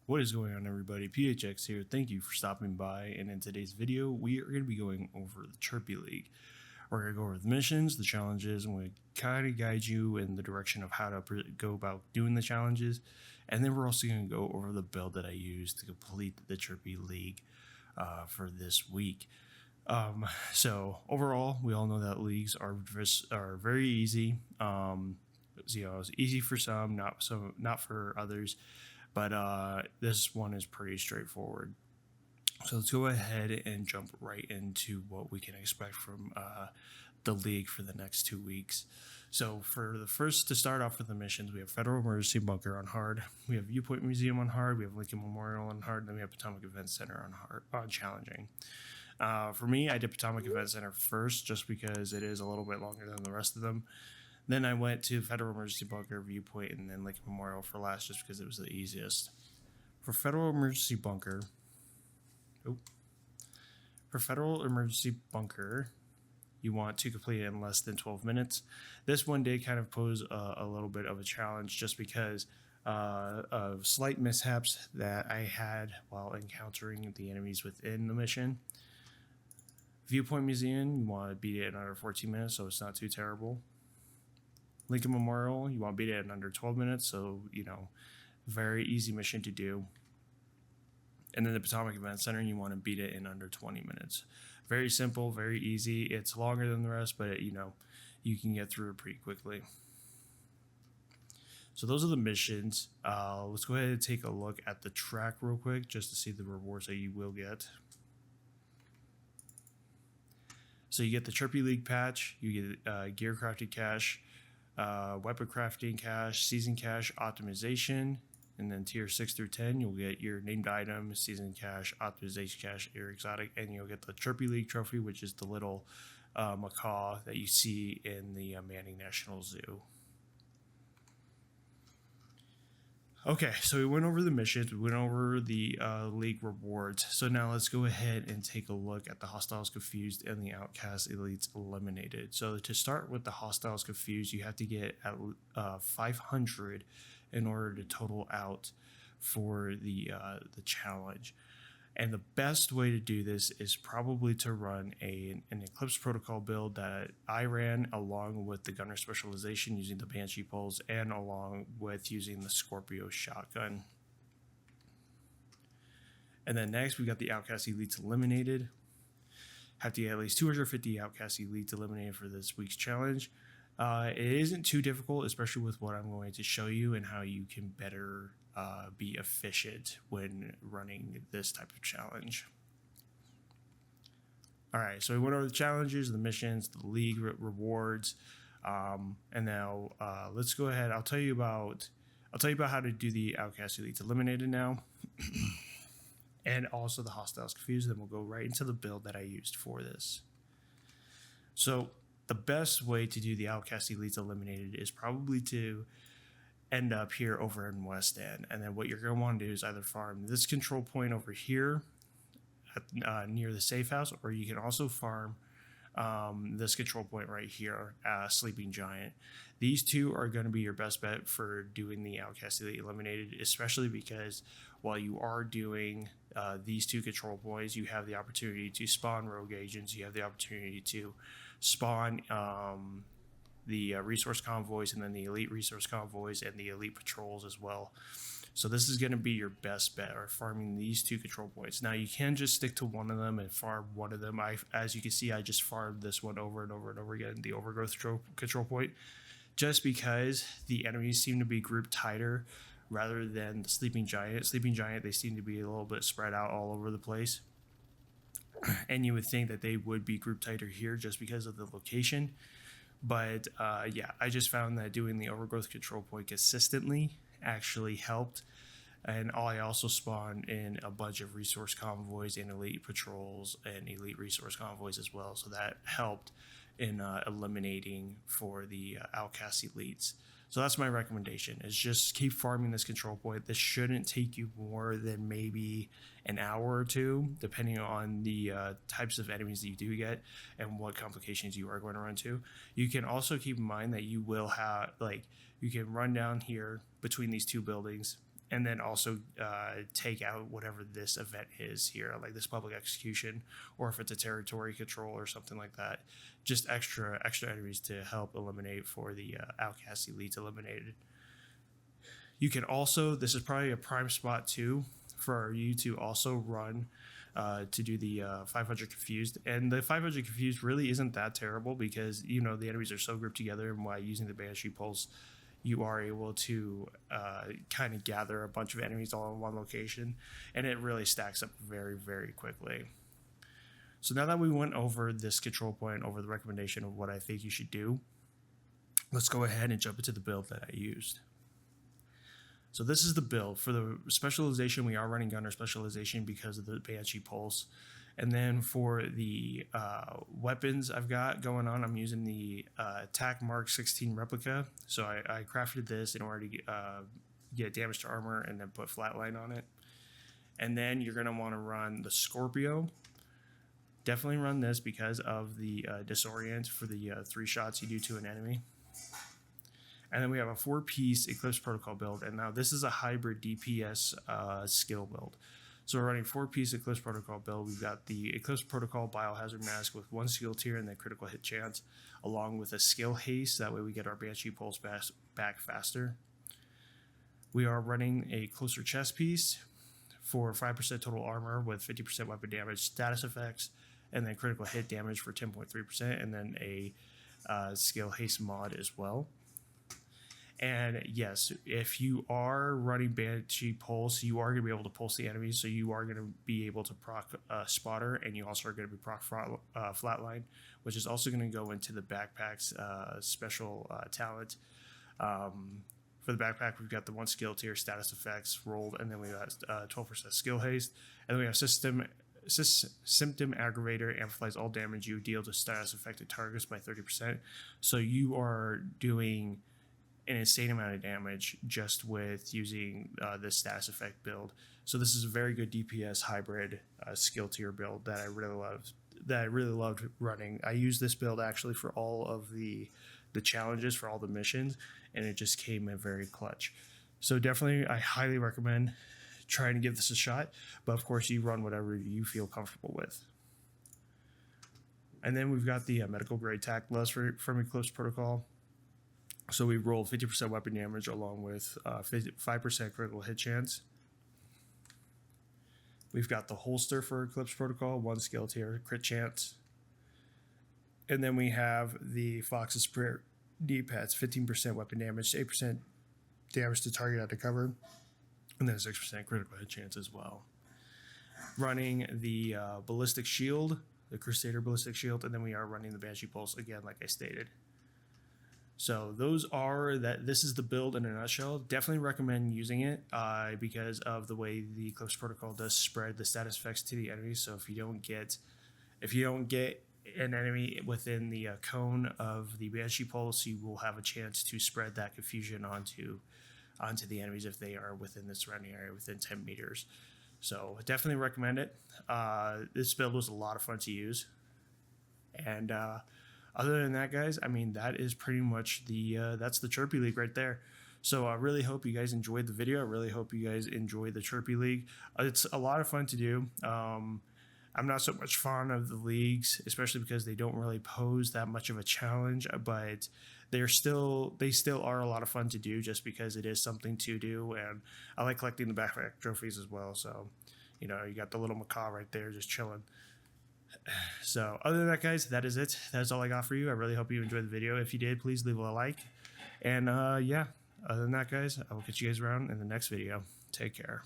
What is going on, everybody? PHX here. Thank you for stopping by. And in today's video, we are going to be going over the Chirpy League. We're going to go over the missions, the challenges, and we kind of guide you in the direction of how to go about doing the challenges. And then we're also going to go over the build that I used to complete the Chirpy League for this week. So overall, we all know that leagues are very easy. It's easy for some, not for others. But this one is pretty straightforward. So let's go ahead and jump right into what we can expect from the league for the next 2 weeks. So to start off with the missions, we have Federal Emergency Bunker on hard. We have Viewpoint Museum on hard. We have Lincoln Memorial on hard. And then we have Potomac Event Center on challenging. For me, I did Potomac Event Center first just because it is a little bit longer than the rest of them. Then I went to Federal Emergency Bunker, Viewpoint, and then Lincoln Memorial for last just because it was the easiest. For Federal Emergency Bunker, you want to complete it in less than 12 minutes. This one did kind of pose a little bit of a challenge just because of slight mishaps that I had while encountering the enemies within the mission. Viewpoint Museum, you want to beat it in under 14 minutes, so it's not too terrible. Lincoln Memorial, you want to beat it in under 12 minutes, so, very easy mission to do. And then the Potomac Event Center, you want to beat it in under 20 minutes. Very simple, very easy. It's longer than the rest, but, you can get through it pretty quickly. So those are the missions. Let's go ahead and take a look at the track real quick just to see the rewards that you will get. So you get the Chirpy League patch, you get gear crafting cash, weapon crafting cash, season cash, optimization, and then tier 6 through 10 you'll get your named item, season cash, optimization cash, air exotic, and you'll get the Chirpy League trophy, which is the little macaw that you see in the Manning National Zoo. Okay, so we went over the missions, we went over the league rewards. So now let's go ahead and take a look at the Hostiles Confused and the Outcasts Elites Eliminated. So to start with the Hostiles Confused, you have to get at 500 in order to total out for the challenge. And the best way to do this is probably to run an Eclipse protocol build that I ran along with the gunner specialization using the Banshee poles and along with using the Scorpio shotgun. And then next we got the Outcast Elites Eliminated. Have to get at least 250 Outcast Elites eliminated for this week's challenge. It isn't too difficult, especially with what I'm going to show you and how you can better be efficient when running this type of challenge. All right, so we went over the challenges, the missions, the league rewards, and now let's go ahead. I'll tell you about how to do the Outcast Elites Eliminated now, and also the Hostiles Confused. Then we'll go right into the build that I used for this. So the best way to do the Outcast Elites Eliminated is probably to end up here over in West End, and then what you're going to want to do is either farm this control point over here at, near the safe house, or you can also farm this control point right here, Sleeping Giant. These two are going to be your best bet for doing the Outcast Elite Eliminated, especially because while you are doing these two control points, you have the opportunity to spawn rogue agents, you have the opportunity to spawn the resource convoys, and then the elite resource convoys and the elite patrols as well. So this is going to be your best bet, or farming these two control points. Now you can just stick to one of them and farm one of them. As you can see, I just farmed this one over and over and over again, the overgrowth control point, just because the enemies seem to be grouped tighter rather than the Sleeping Giant. Sleeping Giant, they seem to be a little bit spread out all over the place. And you would think that they would be grouped tighter here just because of the location. But yeah, I just found that doing the overgrowth control point consistently actually helped. And I also spawned in a bunch of resource convoys and elite patrols and elite resource convoys as well. So that helped in eliminating for the Outcast Elites. So that's my recommendation, is just keep farming this control point. This shouldn't take you more than maybe an hour or two, depending on the types of enemies that you do get and what complications you are going to run into. You can also keep in mind that you will have, you can run down here between these two buildings and then also take out whatever this event is here, like this public execution, or if it's a territory control or something like that. Just extra enemies to help eliminate for the Outcast Elites eliminated. You can also, this is probably a prime spot too for you to also run to do the 500 confused, and the 500 confused really isn't that terrible because the enemies are so grouped together, and by using the Banshee Pulse you are able to kind of gather a bunch of enemies all in one location, and it really stacks up very, very quickly. So now that we went over this control point, over the recommendation of what I think you should do, let's go ahead and jump into the build that I used. So this is the build. For the specialization, we are running Gunner specialization because of the Banshee Pulse. And then for the weapons I've got going on, I'm using the Attack Mark 16 replica. So I crafted this in order to get damage to armor and then put flatline on it. And then you're going to want to run the Scorpio. Definitely run this because of the disorient for the 3 shots you do to an enemy. And then we have a 4-piece Eclipse Protocol build. And now this is a hybrid DPS skill build. So we're running 4-piece Eclipse Protocol build. We've got the Eclipse Protocol Biohazard Mask with 1 skill tier and then critical hit chance, along with a skill haste. That way we get our Banshee Pulse back faster. We are running a closer chest piece for 5% total armor with 50% weapon damage, status effects, and then critical hit damage for 10.3%, and then a skill haste mod as well. And yes, if you are running Banshee Pulse, you are going to be able to pulse the enemies, so you are going to be able to proc Spotter, and you also are going to be proc Flatline, which is also going to go into the backpack's special talent. For the backpack, we've got the 1 skill tier, status effects rolled, and then we got 12% skill haste, and then we have Symptom Aggravator, amplifies all damage you deal to status affected targets by 30%. So you are doing an insane amount of damage just with using this status effect build. So this is a very good DPS hybrid skill tier build that I really loved running. I used this build actually for all of the challenges, for all the missions, and it just came in very clutch. So definitely I highly recommend trying to give this a shot, but of course you run whatever you feel comfortable with. And then we've got the medical grade tac gloves from Eclipse Protocol. So we rolled 50% weapon damage along with 5% critical hit chance. We've got the holster for Eclipse Protocol, 1 skill tier, crit chance. And then we have the Fox's Prayer D-pads, 15% weapon damage, 8% damage to target out of cover, and then 6% critical hit chance as well. Running the Ballistic Shield, the Crusader Ballistic Shield, and then we are running the Banshee Pulse again, like I stated. So this is the build in a nutshell. Definitely recommend using it because of the way the Eclipse Protocol does spread the status effects to the enemies. So if you don't get an enemy within the cone of the Banshee Pulse, you will have a chance to spread that confusion onto the enemies if they are within the surrounding area within 10 meters. So definitely recommend it. This build was a lot of fun to use. And other than that, guys, I mean, that is pretty much that's the Chirpy League right there. So I really hope you guys enjoyed the video. I really hope you guys enjoyed the Chirpy League. It's a lot of fun to do. I'm not so much fond of the leagues, especially because they don't really pose that much of a challenge, but they still are a lot of fun to do just because it is something to do, and I like collecting the backpack trophies as well. So, you got the little macaw right there just chilling. So other than that, guys, that is it. That is all I got for you. I really hope you enjoyed the video. If you did, please leave a like. And yeah, other than that, guys, I will catch you guys around in the next video. Take care.